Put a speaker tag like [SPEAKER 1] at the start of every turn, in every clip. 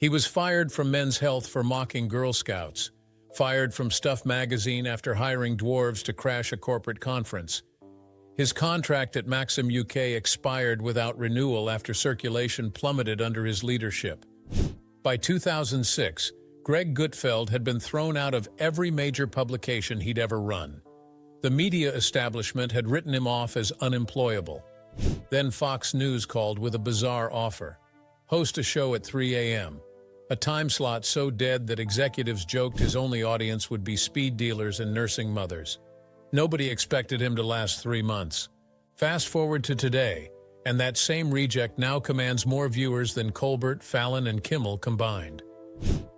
[SPEAKER 1] He was fired from Men's Health for mocking Girl Scouts, fired from Stuff magazine after hiring dwarves to crash a corporate conference. His contract at Maxim UK expired without renewal after circulation plummeted under his leadership. By 2006, Greg Gutfeld had been thrown out of every major publication he'd ever run. The media establishment had written him off as unemployable. Then Fox News called with a bizarre offer. Host a show at 3 a.m., a time slot so dead that executives joked his only audience would be speed dealers and nursing mothers. Nobody expected him to last 3 months. Fast forward to today, and that same reject now commands more viewers than Colbert, Fallon, and Kimmel combined.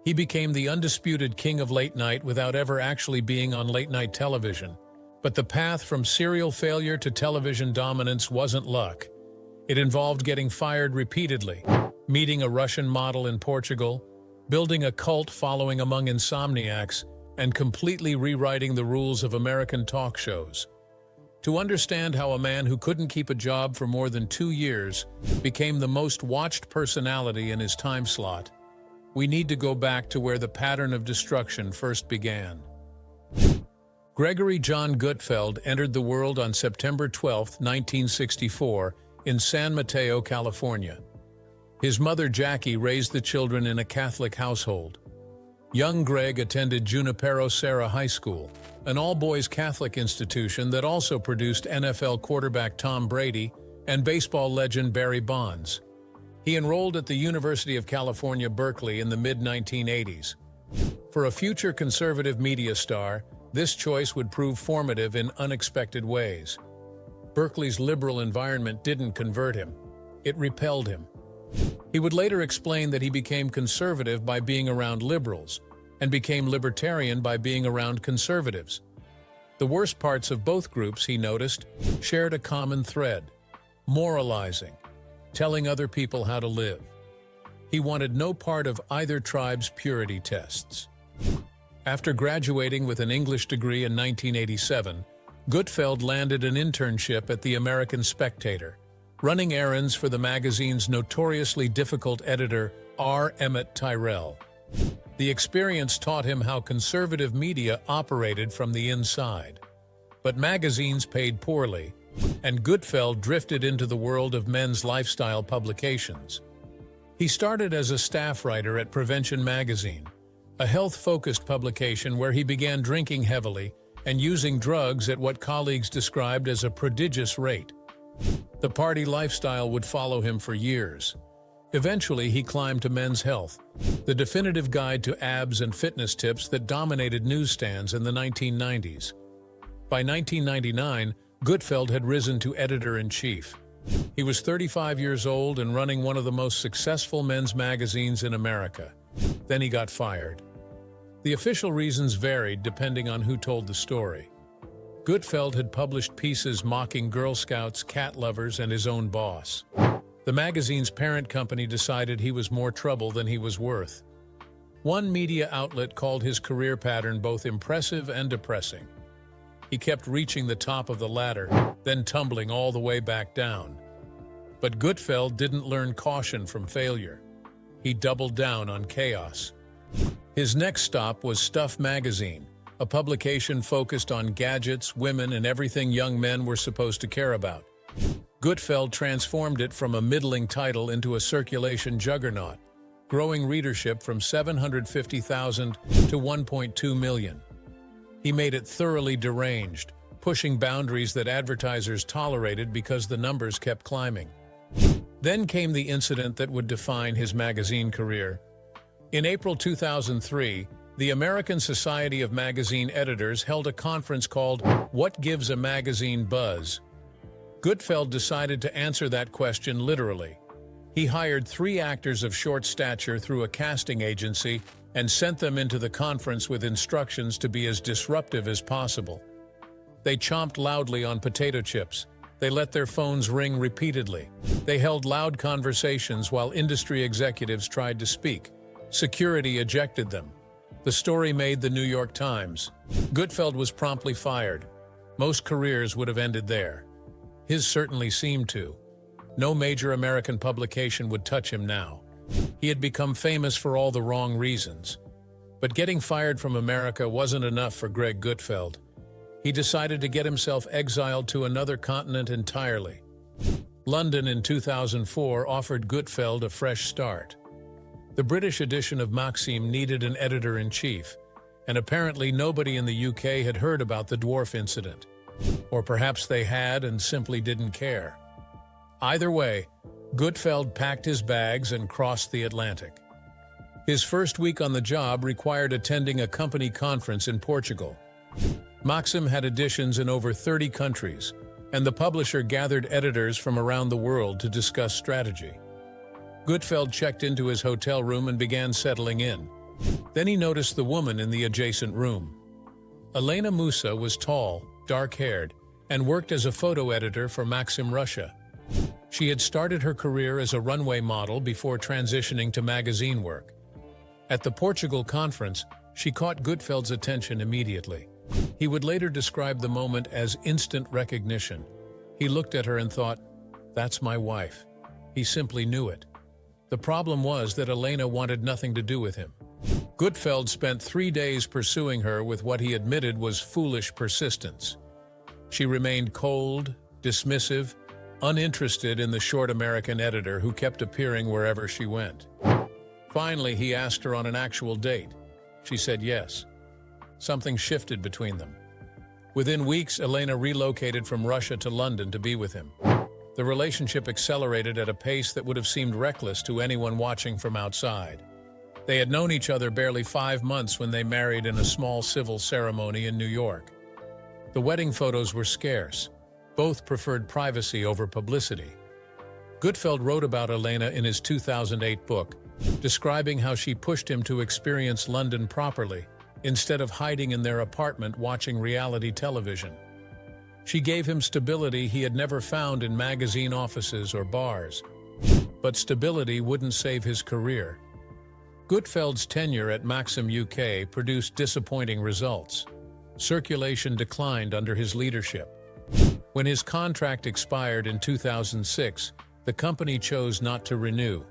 [SPEAKER 1] He became the undisputed king of late night without ever actually being on late-night television. But the path from serial failure to television dominance wasn't luck. It involved getting fired repeatedly, meeting a Russian model in Portugal, building a cult following among insomniacs, and completely rewriting the rules of American talk shows. To understand how a man who couldn't keep a job for more than 2 years became the most watched personality in his time slot, we need to go back to where the pattern of destruction first began. Gregory John Gutfeld entered the world on September 12, 1964, in San Mateo, California. His mother Jackie raised the children in a Catholic household. Young Greg attended Junipero Serra High School, an all-boys Catholic institution that also produced NFL quarterback Tom Brady and baseball legend Barry Bonds. He enrolled at the University of California, Berkeley in the mid-1980s. For a future conservative media star, this choice would prove formative in unexpected ways. Berkeley's liberal environment didn't convert him. It repelled him. He would later explain that he became conservative by being around liberals and became libertarian by being around conservatives. The worst parts of both groups, he noticed, shared a common thread: moralizing, telling other people how to live. He wanted no part of either tribe's purity tests. After graduating with an English degree in 1987, Gutfeld landed an internship at the American Spectator, running errands for the magazine's notoriously difficult editor, R. Emmett Tyrrell. The experience taught him how conservative media operated from the inside. But magazines paid poorly, and Gutfeld drifted into the world of men's lifestyle publications. He started as a staff writer at Prevention magazine, a health-focused publication where he began drinking heavily and using drugs at what colleagues described as a prodigious rate. The party lifestyle would follow him for years. Eventually, he climbed to Men's Health, the definitive guide to abs and fitness tips that dominated newsstands in the 1990s. By 1999, Gutfeld had risen to editor-in-chief. He was 35 years old and running one of the most successful men's magazines in America. Then he got fired. The official reasons varied depending on who told the story. Gutfeld had published pieces mocking Girl Scouts, cat lovers, and his own boss. The magazine's parent company decided he was more trouble than he was worth. One media outlet called his career pattern both impressive and depressing. He kept reaching the top of the ladder, then tumbling all the way back down. But Gutfeld didn't learn caution from failure. He doubled down on chaos. His next stop was Stuff magazine, a publication focused on gadgets, women, and everything young men were supposed to care about. Gutfeld transformed it from a middling title into a circulation juggernaut, growing readership from 750,000 to 1.2 million. He made it thoroughly deranged, pushing boundaries that advertisers tolerated because the numbers kept climbing. Then came the incident that would define his magazine career. In April 2003, the American Society of Magazine Editors held a conference called "What Gives a Magazine Buzz?" Gutfeld decided to answer that question literally. He hired 3 actors of short stature through a casting agency and sent them into the conference with instructions to be as disruptive as possible. They chomped loudly on potato chips. They let their phones ring repeatedly. They held loud conversations while industry executives tried to speak. Security ejected them. The story made the New York Times. Gutfeld was promptly fired. Most careers would have ended there. His certainly seemed to. No major American publication would touch him now. He had become famous for all the wrong reasons. But getting fired from America wasn't enough for Greg Gutfeld. He decided to get himself exiled to another continent entirely. London in 2004 offered Gutfeld a fresh start. The British edition of Maxim needed an editor-in-chief, and apparently nobody in the UK had heard about the dwarf incident. Or perhaps they had and simply didn't care. Either way, Gutfeld packed his bags and crossed the Atlantic. His first week on the job required attending a company conference in Portugal. Maxim had editions in over 30 countries, and the publisher gathered editors from around the world to discuss strategy. Gutfeld checked into his hotel room and began settling in. Then he noticed the woman in the adjacent room. Elena Musa was tall, dark-haired, and worked as a photo editor for Maxim Russia. She had started her career as a runway model before transitioning to magazine work. At the Portugal conference, she caught Gutfeld's attention immediately. He would later describe the moment as instant recognition. He looked at her and thought, "That's my wife." He simply knew it. The problem was that Elena wanted nothing to do with him. Gutfeld spent 3 days pursuing her with what he admitted was foolish persistence. She remained cold, dismissive, uninterested in the short American editor who kept appearing wherever she went. Finally, he asked her on an actual date. She said yes. Something shifted between them. Within weeks, Elena relocated from Russia to London to be with him. The relationship accelerated at a pace that would have seemed reckless to anyone watching from outside. They had known each other barely 5 months when they married in a small civil ceremony in New York. The wedding photos were scarce. Both preferred privacy over publicity. Gutfeld wrote about Elena in his 2008 book, describing how she pushed him to experience London properly, instead of hiding in their apartment watching reality television. She gave him stability he had never found in magazine offices or bars. But stability wouldn't save his career. Gutfeld's tenure at Maxim UK produced disappointing results. Circulation declined under his leadership. When his contract expired in 2006, the company chose not to renew.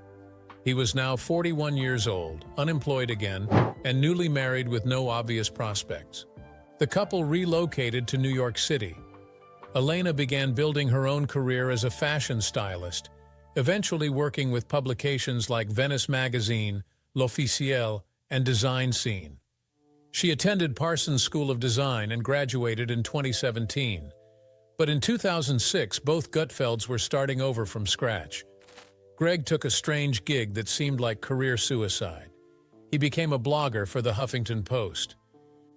[SPEAKER 1] He was now 41 years old, unemployed again, and newly married with no obvious prospects. The couple relocated to New York City. Elena began building her own career as a fashion stylist, eventually working with publications like Venice Magazine, L'Officiel, and Design Scene. She attended Parsons School of Design and graduated in 2017. But in 2006, both Gutfelds were starting over from scratch. Greg took a strange gig that seemed like career suicide. He became a blogger for the Huffington Post.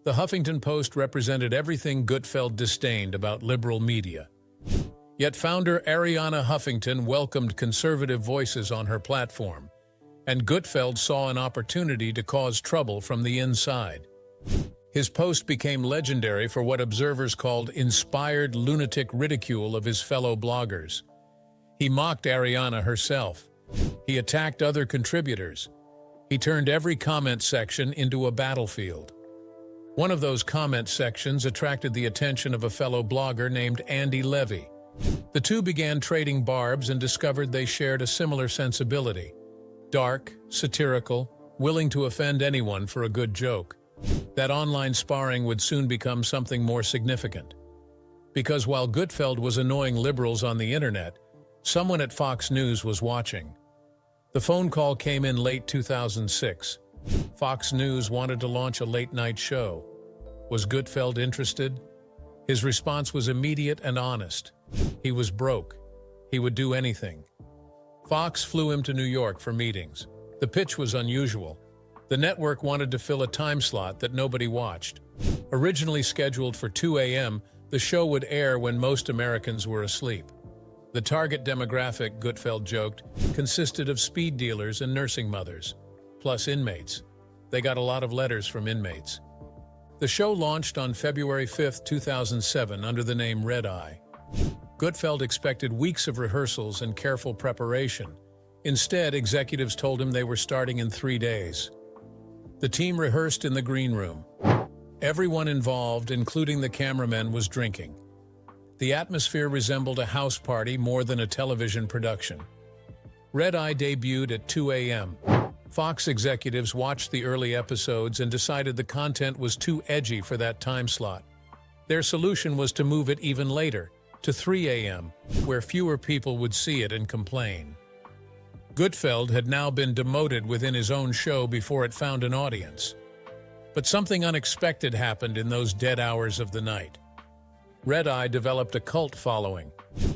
[SPEAKER 1] The Huffington Post represented everything Gutfeld disdained about liberal media. Yet founder Arianna Huffington welcomed conservative voices on her platform, and Gutfeld saw an opportunity to cause trouble from the inside. His post became legendary for what observers called inspired lunatic ridicule of his fellow bloggers. He mocked Arianna herself. He attacked other contributors. He turned every comment section into a battlefield. One of those comment sections attracted the attention of a fellow blogger named Andy Levy. The two began trading barbs and discovered they shared a similar sensibility. Dark, satirical, willing to offend anyone for a good joke. That online sparring would soon become something more significant. Because while Gutfeld was annoying liberals on the internet, someone at Fox News was watching. The phone call came in late 2006. Fox News wanted to launch a late-night show. Was Gutfeld interested? His response was immediate and honest. He was broke. He would do anything. Fox flew him to New York for meetings. The pitch was unusual. The network wanted to fill a time slot that nobody watched. Originally scheduled for 2 a.m., the show would air when most Americans were asleep. The target demographic, Gutfeld joked, consisted of speed dealers and nursing mothers, plus inmates. They got a lot of letters from inmates. The show launched on February 5, 2007 under the name Red Eye. Gutfeld expected weeks of rehearsals and careful preparation. Instead, executives told him they were starting in 3 days. The team rehearsed in the green room. Everyone involved, including the cameramen, was drinking. The atmosphere resembled a house party more than a television production. Red Eye debuted at 2 a.m. Fox executives watched the early episodes and decided the content was too edgy for that time slot. Their solution was to move it even later, to 3 a.m., where fewer people would see it and complain. Gutfeld had now been demoted within his own show before it found an audience. But something unexpected happened in those dead hours of the night. Red Eye developed a cult following.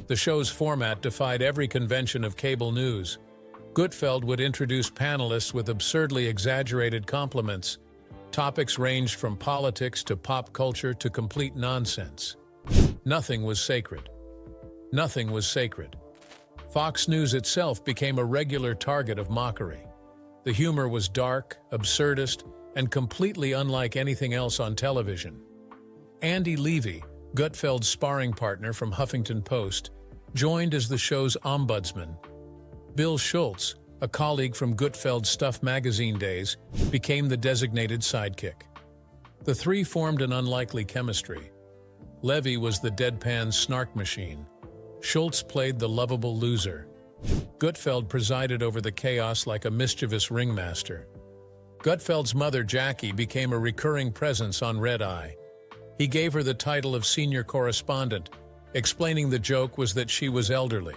[SPEAKER 1] The show's format defied every convention of cable news. Gutfeld would introduce panelists with absurdly exaggerated compliments. Topics ranged from politics to pop culture to complete nonsense. Nothing was sacred. Nothing was sacred. Fox News itself became a regular target of mockery. The humor was dark, absurdist, and completely unlike anything else on television. Andy Levy, Gutfeld's sparring partner from Huffington Post, joined as the show's ombudsman. Bill Schultz, a colleague from Gutfeld's Stuff magazine days, became the designated sidekick. The three formed an unlikely chemistry. Levy was the deadpan snark machine. Schultz played the lovable loser. Gutfeld presided over the chaos like a mischievous ringmaster. Gutfeld's mother, Jackie, became a recurring presence on Red Eye. He gave her the title of senior correspondent, explaining the joke was that she was elderly.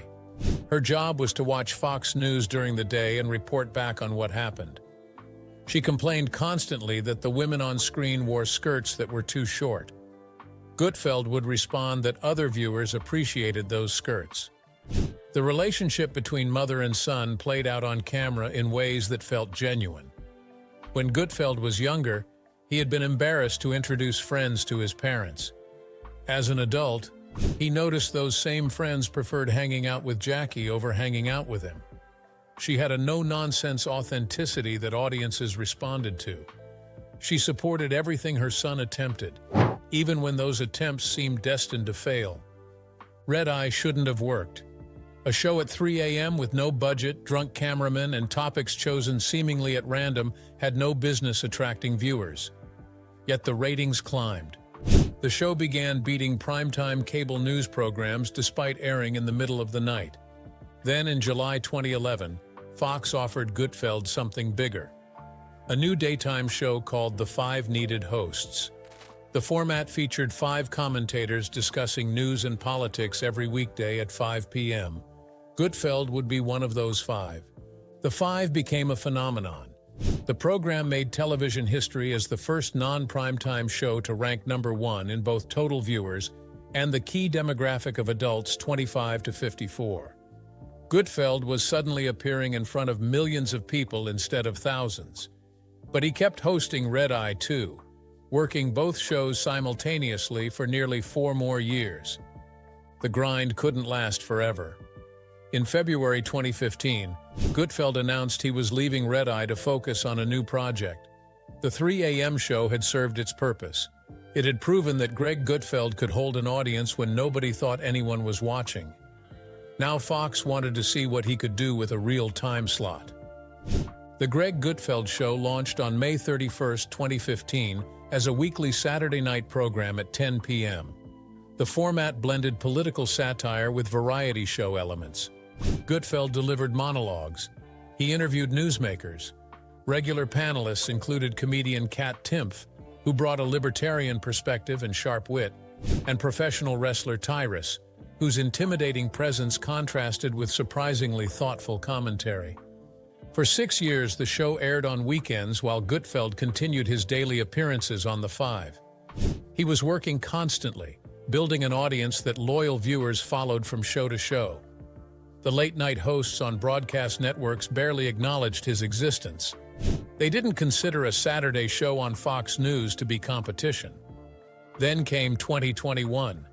[SPEAKER 1] Her job was to watch Fox News during the day and report back on what happened. She complained constantly that the women on screen wore skirts that were too short. Gutfeld would respond that other viewers appreciated those skirts. The relationship between mother and son played out on camera in ways that felt genuine. When Gutfeld was younger, he had been embarrassed to introduce friends to his parents. As an adult, he noticed those same friends preferred hanging out with Jackie over hanging out with him. She had a no-nonsense authenticity that audiences responded to. She supported everything her son attempted, even when those attempts seemed destined to fail. Red Eye shouldn't have worked. A show at 3 a.m. with no budget, drunk cameramen, and topics chosen seemingly at random had no business attracting viewers. Yet the ratings climbed. The show began beating primetime cable news programs despite airing in the middle of the night. Then, in July 2011, Fox offered Gutfeld something bigger. A new daytime show called The Five Needed Hosts. The format featured 5 commentators discussing news and politics every weekday at 5 p.m. Gutfeld would be one of those 5. The 5 became a phenomenon. The program made television history as the first non-primetime show to rank #1 in both total viewers and the key demographic of adults 25 to 54. Gutfeld was suddenly appearing in front of millions of people instead of thousands. But he kept hosting Red Eye too, working both shows simultaneously for nearly 4 more years. The grind couldn't last forever. In February 2015, Gutfeld announced he was leaving Red Eye to focus on a new project. The 3 a.m. show had served its purpose. It had proven that Greg Gutfeld could hold an audience when nobody thought anyone was watching. Now Fox wanted to see what he could do with a real time slot. The Greg Gutfeld Show launched on May 31, 2015, as a weekly Saturday night program at 10 p.m. The format blended political satire with variety show elements. Gutfeld delivered monologues. He interviewed newsmakers. Regular panelists included comedian Kat Timpf, who brought a libertarian perspective and sharp wit, and professional wrestler Tyrus, whose intimidating presence contrasted with surprisingly thoughtful commentary. For 6 years, the show aired on weekends while Gutfeld continued his daily appearances on The Five. He was working constantly, building an audience that loyal viewers followed from show to show. The late-night hosts on broadcast networks barely acknowledged his existence. They didn't consider a Saturday show on Fox News to be competition. Then came 2021.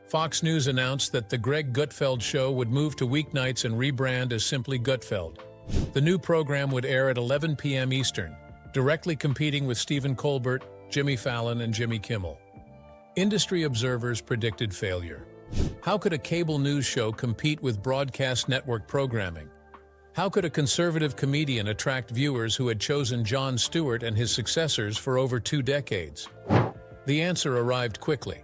[SPEAKER 1] Fox News announced that the Greg Gutfeld Show would move to weeknights and rebrand as simply Gutfeld. The new program would air at 11 p.m. Eastern, directly competing with Stephen Colbert, Jimmy Fallon, and Jimmy Kimmel. Industry observers predicted failure. How could a cable news show compete with broadcast network programming? How could a conservative comedian attract viewers who had chosen Jon Stewart and his successors for over 2 decades? The answer arrived quickly.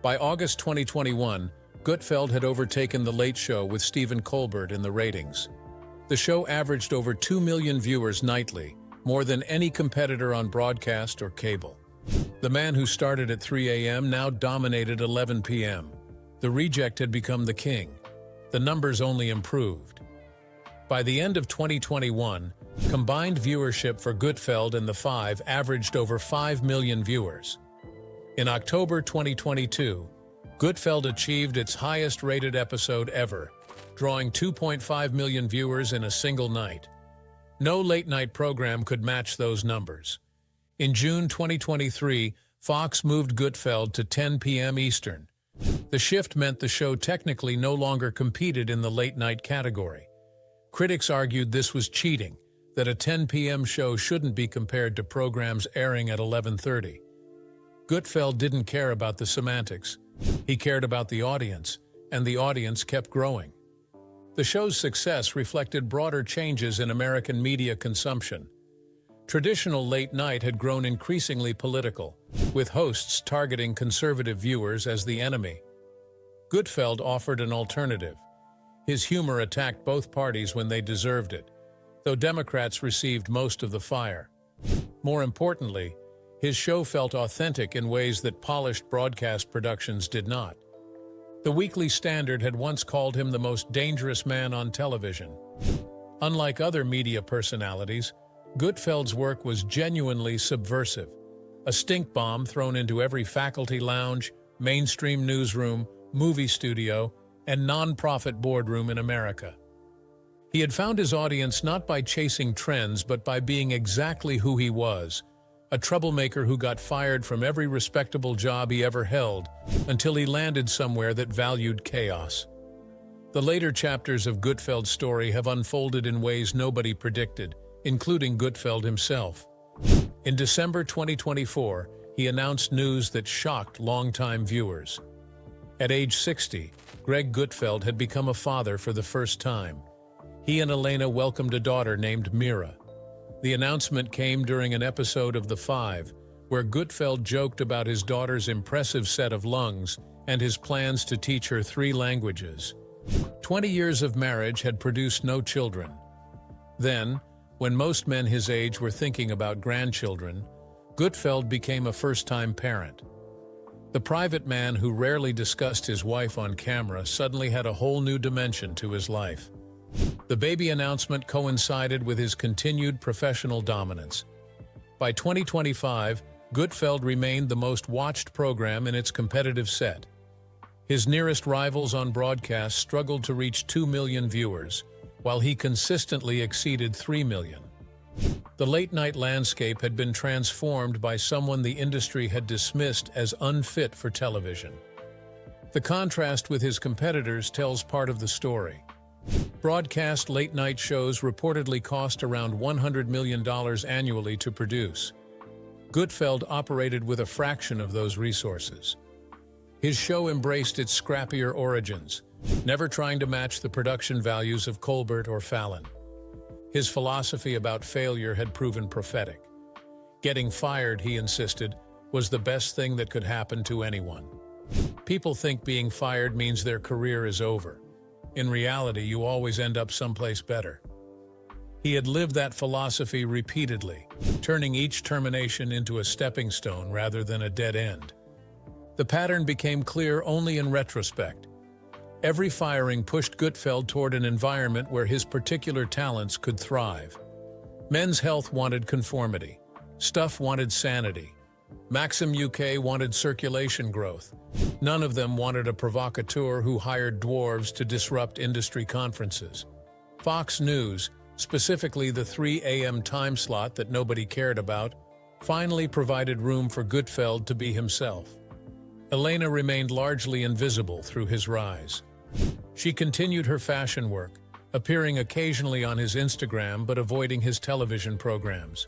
[SPEAKER 1] By August 2021, Gutfeld had overtaken The Late Show with Stephen Colbert in the ratings. The show averaged over 2 million viewers nightly, more than any competitor on broadcast or cable. The man who started at 3 a.m. now dominated 11 p.m. The reject had become the king. The numbers only improved. By the end of 2021, combined viewership for Gutfeld and The Five averaged over 5 million viewers. In October 2022, Gutfeld achieved its highest-rated episode ever, drawing 2.5 million viewers in a single night. No late-night program could match those numbers. In June 2023, Fox moved Gutfeld to 10 p.m. Eastern. The shift meant the show technically no longer competed in the late-night category. Critics argued this was cheating, that a 10 p.m. show shouldn't be compared to programs airing at 11:30. Gutfeld didn't care about the semantics. He cared about the audience, and the audience kept growing. The show's success reflected broader changes in American media consumption. Traditional late night had grown increasingly political, with hosts targeting conservative viewers as the enemy. Gutfeld offered an alternative. His humor attacked both parties when they deserved it, though Democrats received most of the fire. More importantly, his show felt authentic in ways that polished broadcast productions did not. The Weekly Standard had once called him the most dangerous man on television. Unlike other media personalities, Gutfeld's work was genuinely subversive, a stink bomb thrown into every faculty lounge, mainstream newsroom, movie studio, and non-profit boardroom in America. He had found his audience not by chasing trends but by being exactly who he was, a troublemaker who got fired from every respectable job he ever held until he landed somewhere that valued chaos. The later chapters of Gutfeld's story have unfolded in ways nobody predicted, including Gutfeld himself. In December 2024, he announced news that shocked longtime viewers. At age 60, Greg Gutfeld had become a father for the first time. He and Elena welcomed a daughter named Mira. The announcement came during an episode of The Five, where Gutfeld joked about his daughter's impressive set of lungs and his plans to teach her 3 languages. 20 years of marriage had produced no children. Then, when most men his age were thinking about grandchildren, Gutfeld became a first-time parent. The private man who rarely discussed his wife on camera suddenly had a whole new dimension to his life. The baby announcement coincided with his continued professional dominance. By 2025, Gutfeld remained the most watched program in its competitive set. His nearest rivals on broadcast struggled to reach 2 million viewers, while he consistently exceeded 3 million. The late-night landscape had been transformed by someone the industry had dismissed as unfit for television. The contrast with his competitors tells part of the story. Broadcast late-night shows reportedly cost around $100 million annually to produce. Gutfeld operated with a fraction of those resources. His show embraced its scrappier origins, never trying to match the production values of Colbert or Fallon. His philosophy about failure had proven prophetic. Getting fired, he insisted, was the best thing that could happen to anyone. People think being fired means their career is over. In reality, you always end up someplace better. He had lived that philosophy repeatedly, turning each termination into a stepping stone rather than a dead end. The pattern became clear only in retrospect. Every firing pushed Gutfeld toward an environment where his particular talents could thrive. Men's Health wanted conformity. Stuff wanted sanity. Maxim UK wanted circulation growth. None of them wanted a provocateur who hired dwarves to disrupt industry conferences. Fox News, specifically the 3 a.m. time slot that nobody cared about, finally provided room for Gutfeld to be himself. Elena remained largely invisible through his rise. She continued her fashion work, appearing occasionally on his Instagram but avoiding his television programs.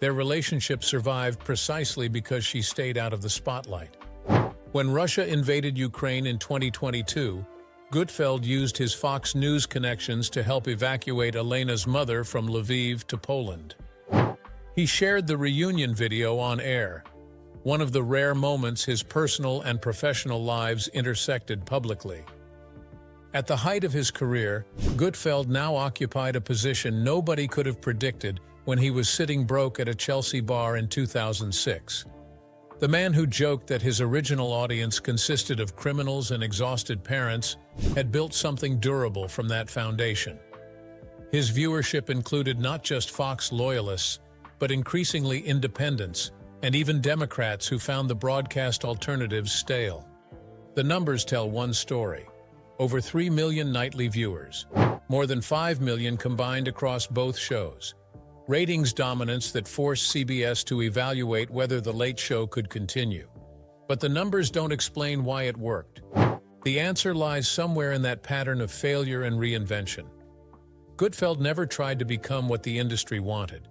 [SPEAKER 1] Their relationship survived precisely because she stayed out of the spotlight. When Russia invaded Ukraine in 2022, Gutfeld used his Fox News connections to help evacuate Elena's mother from Lviv to Poland. He shared the reunion video on air, one of the rare moments his personal and professional lives intersected publicly. At the height of his career, Gutfeld now occupied a position nobody could have predicted when he was sitting broke at a Chelsea bar in 2006. The man who joked that his original audience consisted of criminals and exhausted parents had built something durable from that foundation. His viewership included not just Fox loyalists, but increasingly independents and even Democrats who found the broadcast alternatives stale. The numbers tell one story. Over 3 million nightly viewers, more than 5 million combined across both shows. Ratings dominance that forced CBS to evaluate whether The Late Show could continue. But the numbers don't explain why it worked. The answer lies somewhere in that pattern of failure and reinvention. Gutfeld never tried to become what the industry wanted.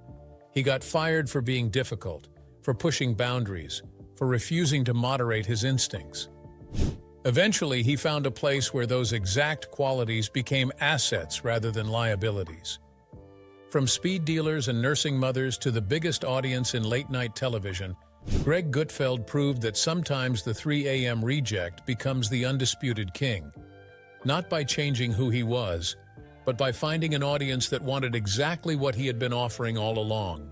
[SPEAKER 1] He got fired for being difficult, for pushing boundaries, for refusing to moderate his instincts. Eventually, he found a place where those exact qualities became assets rather than liabilities. From speed dealers and nursing mothers to the biggest audience in late-night television, Greg Gutfeld proved that sometimes the 3 a.m. reject becomes the undisputed king. Not by changing who he was, but by finding an audience that wanted exactly what he had been offering all along.